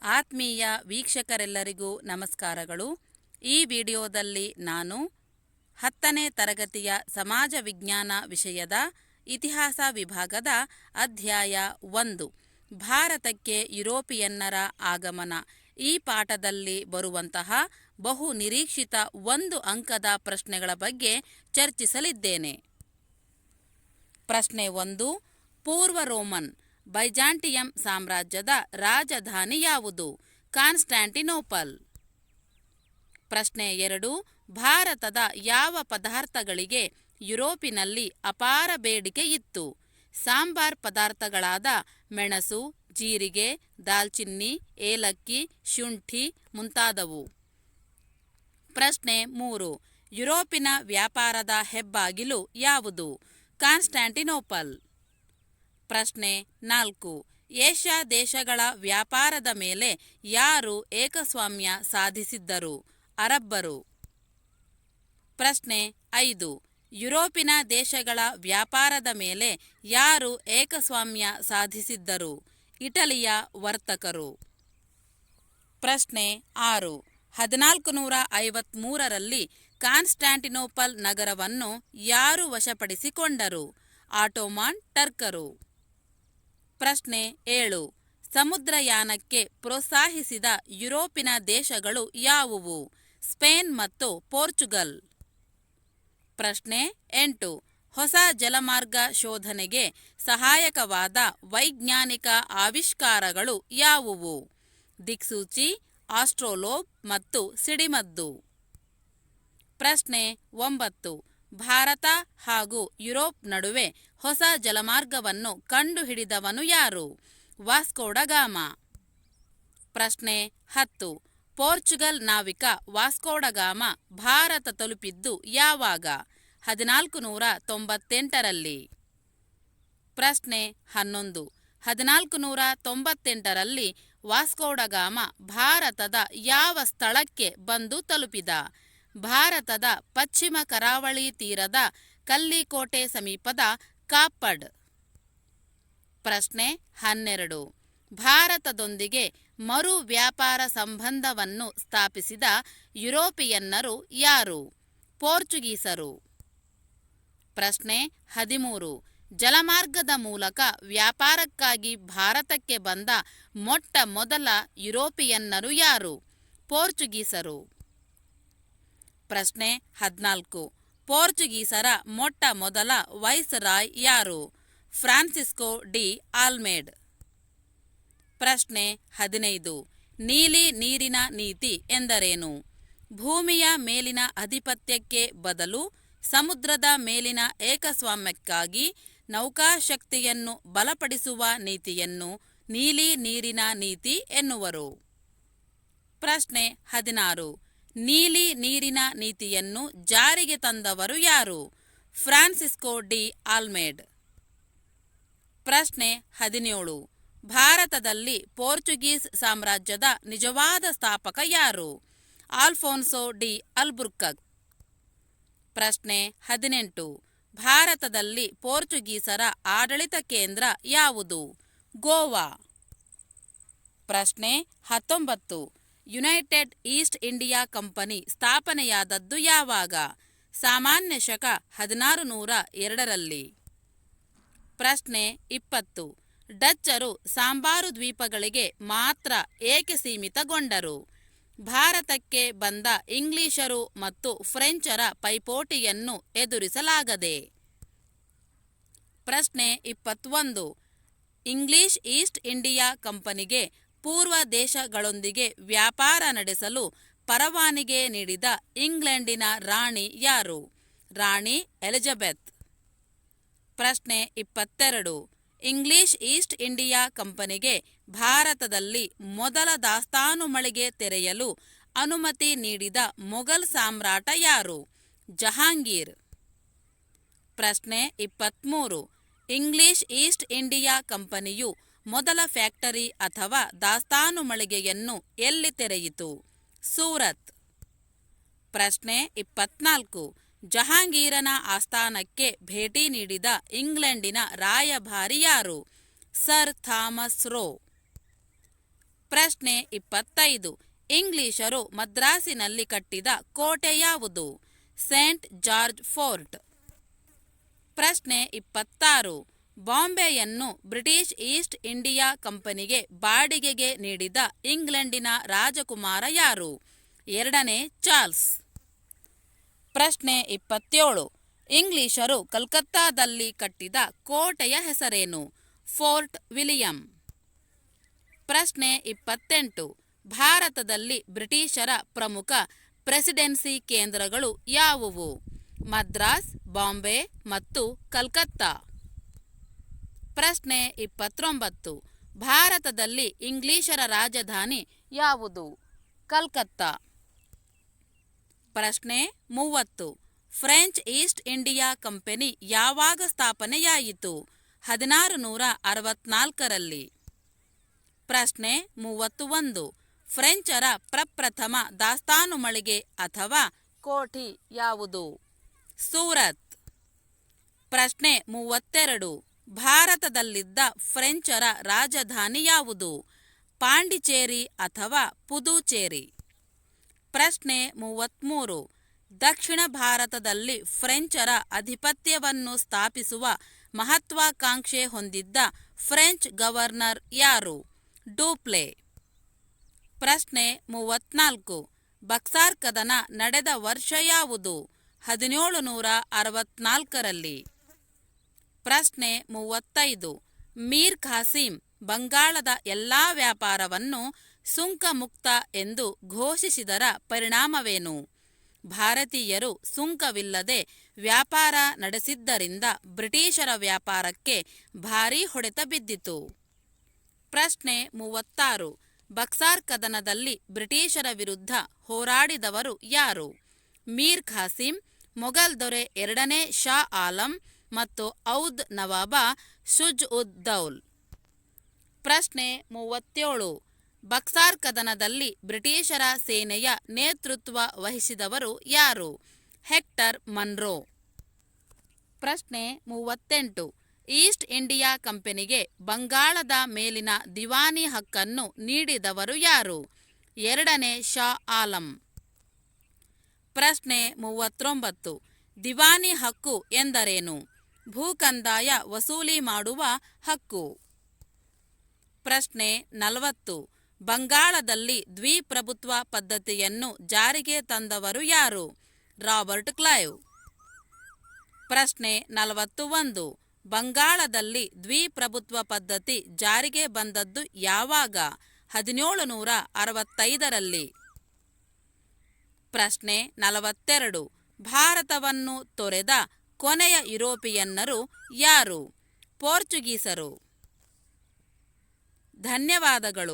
ಆತ್ಮೀಯ ವೀಕ್ಷಕರೆಲ್ಲರಿಗೂ ನಮಸ್ಕಾರಗಳು. ಈ ವಿಡಿಯೋದಲ್ಲಿ ನಾನು 10ನೇ ತರಗತಿಯ ಸಮಾಜ ವಿಜ್ಞಾನ ವಿಷಯದ ಇತಿಹಾಸ ವಿಭಾಗದ ಅಧ್ಯಾಯ 1 ಭಾರತಕ್ಕೆ ಯುರೋಪಿಯನ್ನರ ಆಗಮನ ಈ ಪಾಠದಲ್ಲಿ ಬರುವಂತಹ ಬಹು ನಿರೀಕ್ಷಿತ 1 ಅಂಕದ ಪ್ರಶ್ನೆಗಳ ಬಗ್ಗೆ ಚರ್ಚಿಸಲಿದ್ದೇನೆ. ಪ್ರಶ್ನೆ 1. ಪೂರ್ವ ರೋಮನ್ ಬೈಜಾಂಟಿಯಂ ಸಾಮ್ರಾಜ್ಯದ ರಾಜಧಾನಿ ಯಾವುದು? ಕಾನ್ಸ್ಟಾಂಟಿನೋಪಲ್. ಪ್ರಶ್ನೆ 2. ಭಾರತದ ಯಾವ ಪದಾರ್ಥಗಳಿಗೆ ಯುರೋಪಿನಲ್ಲಿ ಅಪಾರ ಬೇಡಿಕೆ ಇತ್ತು? ಸಾಂಬಾರ್ ಪದಾರ್ಥಗಳಾದ ಮೆಣಸು, ಜೀರಿಗೆ, ದಾಲ್ಚಿನ್ನಿ, ಏಲಕ್ಕಿ, ಶುಂಠಿ ಮುಂತಾದವು. ಪ್ರಶ್ನೆ 3. ಯುರೋಪಿನ ವ್ಯಾಪಾರದ ಹೆಬ್ಬಾಗಿಲು ಯಾವುದು? ಕಾನ್ಸ್ಟಾಂಟಿನೋಪಲ್. ಪ್ರಶ್ನೆ 4. ಏಷ್ಯಾ ದೇಶಗಳ ವ್ಯಾಪಾರದ ಮೇಲೆ ಯಾರು ಏಕಸ್ವಾಮ್ಯ ಸಾಧಿಸಿದ್ದರು? ಅರಬ್ಬರು. ಪ್ರಶ್ನೆ 5. ಯುರೋಪಿನ ದೇಶಗಳ ವ್ಯಾಪಾರದ ಮೇಲೆ ಯಾರು ಏಕಸ್ವಾಮ್ಯ ಸಾಧಿಸಿದ್ದರು? ಇಟಲಿಯ ವರ್ತಕರು. ಪ್ರಶ್ನೆ 6. 1453ರಲ್ಲಿ ಕಾನ್ಸ್ಟಾಂಟಿನೋಪಲ್ ನಗರವನ್ನು ಯಾರು ವಶಪಡಿಸಿಕೊಂಡರು? ಆಟೋಮಾನ್ ಟರ್ಕರು. ಪ್ರಶ್ನೆ 7. ಸಮುದ್ರಯಾನಕ್ಕೆ ಪ್ರೋತ್ಸಾಹಿಸಿದ ಯುರೋಪಿನ ದೇಶಗಳು ಯಾವುವು? ಸ್ಪೇನ್ ಮತ್ತು ಪೋರ್ಚುಗಲ್. ಪ್ರಶ್ನೆ 8. ಹೊಸ ಜಲಮಾರ್ಗ ಶೋಧನೆಗೆ ಸಹಾಯಕವಾದ ವೈಜ್ಞಾನಿಕ ಆವಿಷ್ಕಾರಗಳು ಯಾವುವು? ದಿಕ್ಸೂಚಿ, ಆಸ್ಟ್ರೋಲೋಬ್ ಮತ್ತು ಸಿಡಿಮದ್ದು. ಪ್ರಶ್ನೆ 9. ಭಾರತ ಹಾಗೂ ಯುರೋಪ್ ನಡುವೆ ಹೊಸ ಜಲಮಾರ್ಗವನ್ನು ಕಂಡುಹಿಡಿದವನು ಯಾರು? ವಾಸ್ಕೋ ಡ ಗಾಮ. ಪ್ರಶ್ನೆ 10. ಪೋರ್ಚುಗಲ್ ನಾವಿಕ ವಾಸ್ಕೋ ಡ ಗಾಮ ಭಾರತ ತಲುಪಿದ್ದು ಯಾವಾಗ? 1498ರಲ್ಲಿ. ಪ್ರಶ್ನೆ 11. 1498ರಲ್ಲಿ ವಾಸ್ಕೋ ಡ ಗಾಮ ಭಾರತದ ಯಾವ ಸ್ಥಳಕ್ಕೆ ಬಂದು ತಲುಪಿದ? ಭಾರತದ ಪಶ್ಚಿಮ ಕರಾವಳಿ ತೀರದ ಕಲ್ಲಿಕೋಟೆ ಸಮೀಪದ ಕಾಪ್ಪಡ್. ಪ್ರಶ್ನೆ 12. ಭಾರತದೊಂದಿಗೆ ಮರು ವ್ಯಾಪಾರ ಸಂಬಂಧವನ್ನು ಸ್ಥಾಪಿಸಿದ ಯುರೋಪಿಯನ್ನರು ಯಾರು? ಪೋರ್ಚುಗೀಸರು. ಪ್ರಶ್ನೆ 13. ಜಲಮಾರ್ಗದ ಮೂಲಕ ವ್ಯಾಪಾರಕ್ಕಾಗಿ ಭಾರತಕ್ಕೆ ಬಂದ ಮೊಟ್ಟ ಮೊದಲ ಯುರೋಪಿಯನ್ನರು ಯಾರು? ಪೋರ್ಚುಗೀಸರು. ಪ್ರಶ್ನೆ 14. ಪೋರ್ಚುಗೀಸರ ಮೊಟ್ಟ ಮೊದಲ ವೈಸ್ರಾಯ್ ಯಾರು? Francisco de Almeida. ಪ್ರಶ್ನೆ 15. ನೀಲಿ ನೀರಿನ ನೀತಿ ಎಂದರೇನು? ಭೂಮಿಯ ಮೇಲಿನ ಅಧಿಪತ್ಯಕ್ಕೆ ಬದಲು ಸಮುದ್ರದ ಮೇಲಿನ ಏಕಸ್ವಾಮ್ಯಕ್ಕಾಗಿ ನೌಕಾಶಕ್ತಿಯನ್ನು ಬಲಪಡಿಸುವ ನೀತಿಯನ್ನು ನೀಲಿ ನೀರಿನ ನೀತಿ ಎನ್ನುವರು. ಪ್ರಶ್ನೆ 16. ನೀಲಿ ನೀರಿನ ನೀತಿಯನ್ನು ಜಾರಿಗೆ ತಂದವರು ಯಾರು? Francisco de Almeida. ಪ್ರಶ್ನೆ 17. ಭಾರತದಲ್ಲಿ ಪೋರ್ಚುಗೀಸ್ ಸಾಮ್ರಾಜ್ಯದ ನಿಜವಾದ ಸ್ಥಾಪಕ ಯಾರು? Alfonso de Albuquerque. ಪ್ರಶ್ನೆ 18. ಭಾರತದಲ್ಲಿ ಪೋರ್ಚುಗೀಸರ ಆಡಳಿತ ಕೇಂದ್ರ ಯಾವುದು? ಗೋವಾ. ಪ್ರಶ್ನೆ 19. ಯುನೈಟೆಡ್ ಈಸ್ಟ್ ಇಂಡಿಯಾ ಕಂಪನಿ ಸ್ಥಾಪನೆಯಾದದ್ದು ಯಾವಾಗ? ಸಾಮಾನ್ಯ ಶಕ 1602ರಲ್ಲಿ. ಪ್ರಶ್ನೆ 20. ಡಚ್ಚರು ಸಾಂಬಾರು ದ್ವೀಪಗಳಿಗೆ ಮಾತ್ರ ಏಕೆ ಸೀಮಿತಗೊಂಡರು? ಭಾರತಕ್ಕೆ ಬಂದ ಇಂಗ್ಲಿಷರು ಮತ್ತು ಫ್ರೆಂಚರ ಪೈಪೋಟಿಯನ್ನು ಎದುರಿಸಲಾಗದೆ. ಪ್ರಶ್ನೆ 21. ಇಂಗ್ಲಿಷ್ ಈಸ್ಟ್ ಇಂಡಿಯಾ ಕಂಪನಿಗೆ ಪೂರ್ವ ದೇಶಗಳೊಂದಿಗೆ ವ್ಯಾಪಾರ ನಡೆಸಲು ಪರವಾನಗಿ ನೀಡಿದ ಇಂಗ್ಲೆಂಡಿನ ರಾಣಿ ಯಾರು? ರಾಣಿ ಎಲಿಜಬೆತ್. ಪ್ರಶ್ನೆ 22. ಇಂಗ್ಲಿಷ್ ಈಸ್ಟ್ ಇಂಡಿಯಾ ಕಂಪನಿಗೆ ಭಾರತದಲ್ಲಿ ಮೊದಲ ದಾಸ್ತಾನು ಮಳಿಗೆ ತೆರೆಯಲು ಅನುಮತಿ ನೀಡಿದ ಮೊಘಲ್ ಸಾಮ್ರಾಟ ಯಾರು? ಜಹಾಂಗೀರ್. ಪ್ರಶ್ನೆ 23. ಇಂಗ್ಲಿಷ್ ಈಸ್ಟ್ ಇಂಡಿಯಾ ಕಂಪನಿಯು ಮೊದಲ ಫ್ಯಾಕ್ಟರಿ ಅಥವಾ ದಾಸ್ತಾನು ಮಳಿಗೆಯನ್ನು ಎಲ್ಲಿ ತೆರೆಯಿತು? ಸೂರತ್. ಪ್ರಶ್ನೆ 24. ಜಹಾಂಗೀರನ ಆಸ್ಥಾನಕ್ಕೆ ಭೇಟಿ ನೀಡಿದ ಇಂಗ್ಲೆಂಡಿನ ರಾಯಭಾರಿ ಯಾರು? Sir Thomas rho. ಪ್ರಶ್ನೆ 25. ಇಂಗ್ಲಿಷರು ಮದ್ರಾಸಿನಲ್ಲಿ ಕಟ್ಟಿದ ಕೋಟೆ ಯಾವುದು? Saint George fort. ಪ್ರಶ್ನೆ 26. ಬಾಂಬೆಯನ್ನು ಬ್ರಿಟಿಷ್ ಈಸ್ಟ್ ಇಂಡಿಯಾ ಕಂಪನಿಗೆ ಬಾಡಿಗೆಗೆ ನೀಡಿದ ಇಂಗ್ಲೆಂಡಿನ ರಾಜಕುಮಾರ ಯಾರು? 2ನೇ ಚಾರ್ಲ್ಸ್. ಪ್ರಶ್ನೆ 27. ಇಂಗ್ಲಿಷರು ಕಲ್ಕತ್ತಾದಲ್ಲಿ ಕಟ್ಟಿದ ಕೋಟೆಯ ಹೆಸರೇನು? Fort William. ಪ್ರಶ್ನೆ 28. ಭಾರತದಲ್ಲಿ ಬ್ರಿಟಿಷರ ಪ್ರಮುಖ ಪ್ರೆಸಿಡೆನ್ಸಿ ಕೇಂದ್ರಗಳು ಯಾವುವು? ಮದ್ರಾಸ್, ಬಾಂಬೆ ಮತ್ತು ಕಲ್ಕತ್ತಾ. ಪ್ರಶ್ನೆ 29. ಭಾರತದಲ್ಲಿ ಇಂಗ್ಲಿಷರ ರಾಜಧಾನಿ ಯಾವುದು? ಕಲ್ಕತ್ತಾ. ಪ್ರಶ್ನೆ 30. ಫ್ರೆಂಚ್ ಈಸ್ಟ್ ಇಂಡಿಯಾ ಕಂಪನಿ ಯಾವಾಗ ಸ್ಥಾಪನೆಯಾಯಿತು? 1664ರಲ್ಲಿ. ಪ್ರಶ್ನೆ 31. ಫ್ರೆಂಚರ ಪ್ರಪ್ರಥಮ ದಾಸ್ತಾನು ಮಳಿಗೆ ಅಥವಾ ಕೋಠಿ ಯಾವುದು? ಸೂರತ್. ಪ್ರಶ್ನೆ 32. ಭಾರತದಲ್ಲಿದ್ದ ಫ್ರೆಂಚರ ರಾಜಧಾನಿ ಯಾವುದು? ಪಾಂಡಿಚೇರಿ ಅಥವಾ ಪುದುಚೇರಿ. ಪ್ರಶ್ನೆ 33. ದಕ್ಷಿಣ ಭಾರತದಲ್ಲಿ ಫ್ರೆಂಚರ ಅಧಿಪತ್ಯವನ್ನು ಸ್ಥಾಪಿಸುವ ಮಹತ್ವಾಕಾಂಕ್ಷೆ ಹೊಂದಿದ್ದ ಫ್ರೆಂಚ್ ಗವರ್ನರ್ ಯಾರು? ಡೂಪ್ಲೆ. ಪ್ರಶ್ನೆ 34. ಬಕ್ಸಾರ್ ಕದನ ನಡೆದ ವರ್ಷ ಯಾವುದು? 1764ರಲ್ಲಿ. ಪ್ರಶ್ನೆ 35. ಮೀರ್ ಖಾಸಿಂ ಬಂಗಾಳದ ಎಲ್ಲಾ ವ್ಯಾಪಾರವನ್ನು ಸುಂಕ ಮುಕ್ತ ಎಂದು ಘೋಷಿಸಿದರ ಪರಿಣಾಮವೇನು? ಭಾರತೀಯರು ಸುಂಕವಿಲ್ಲದೆ ವ್ಯಾಪಾರ ನಡೆಸಿದ್ದರಿಂದ ಬ್ರಿಟಿಷರ ವ್ಯಾಪಾರಕ್ಕೆ ಭಾರೀ ಹೊಡೆತ ಬಿದ್ದಿತು. ಪ್ರಶ್ನೆ 36. ಬಕ್ಸಾರ್ ಕದನದಲ್ಲಿ ಬ್ರಿಟಿಷರ ವಿರುದ್ಧ ಹೋರಾಡಿದವರು ಯಾರು? ಮೀರ್ ಖಾಸಿಂ, ಮೊಘಲ್ ದೊರೆ 2ನೇ ಶಾ ಆಲಂ ಮತ್ತು ಔದ್ ನವಾಬ ಶುಜ್ ಉದ್ ದೌಲ್. ಪ್ರಶ್ನೆ 37. ಬಕ್ಸಾರ್ ಕದನದಲ್ಲಿ ಬ್ರಿಟಿಷರ ಸೇನೆಯ ನೇತೃತ್ವ ವಹಿಸಿದವರು ಯಾರು? Hectare Munro. ಪ್ರಶ್ನೆ 38. ಈಸ್ಟ್ ಇಂಡಿಯಾ ಕಂಪನಿಗೆ ಬಂಗಾಳದ ಮೇಲಿನ ದಿವಾನಿ ಹಕ್ಕನ್ನು ನೀಡಿದವರು ಯಾರು? 2ನೇ ಶಾ ಆಲಂ. ಪ್ರಶ್ನೆ 39. ದಿವಾನಿ ಹಕ್ಕು ಎಂದರೇನು? ಭೂಕಂದಾಯ ವಸೂಲಿ ಮಾಡುವ ಹಕ್ಕು. ಪ್ರಶ್ನೆ 40. ಬಂಗಾಳದಲ್ಲಿ ದ್ವಿಪ್ರಭುತ್ವ ಪದ್ಧತಿಯನ್ನು ಜಾರಿಗೆ ತಂದವರು ಯಾರು? Robert Clive. ಪ್ರಶ್ನೆ 41. ಬಂಗಾಳದಲ್ಲಿ ದ್ವಿಪ್ರಭುತ್ವ ಪದ್ಧತಿ ಜಾರಿಗೆ ಬಂದದ್ದು ಯಾವಾಗ? 1765ರಲ್ಲಿ. ಪ್ರಶ್ನೆ 42. ಭಾರತವನ್ನು ತೊರೆದ ಕೊನೆಯ ಯುರೋಪಿಯನ್ನರು ಯಾರು? ಪೋರ್ಚುಗೀಸರು. ಧನ್ಯವಾದಗಳು.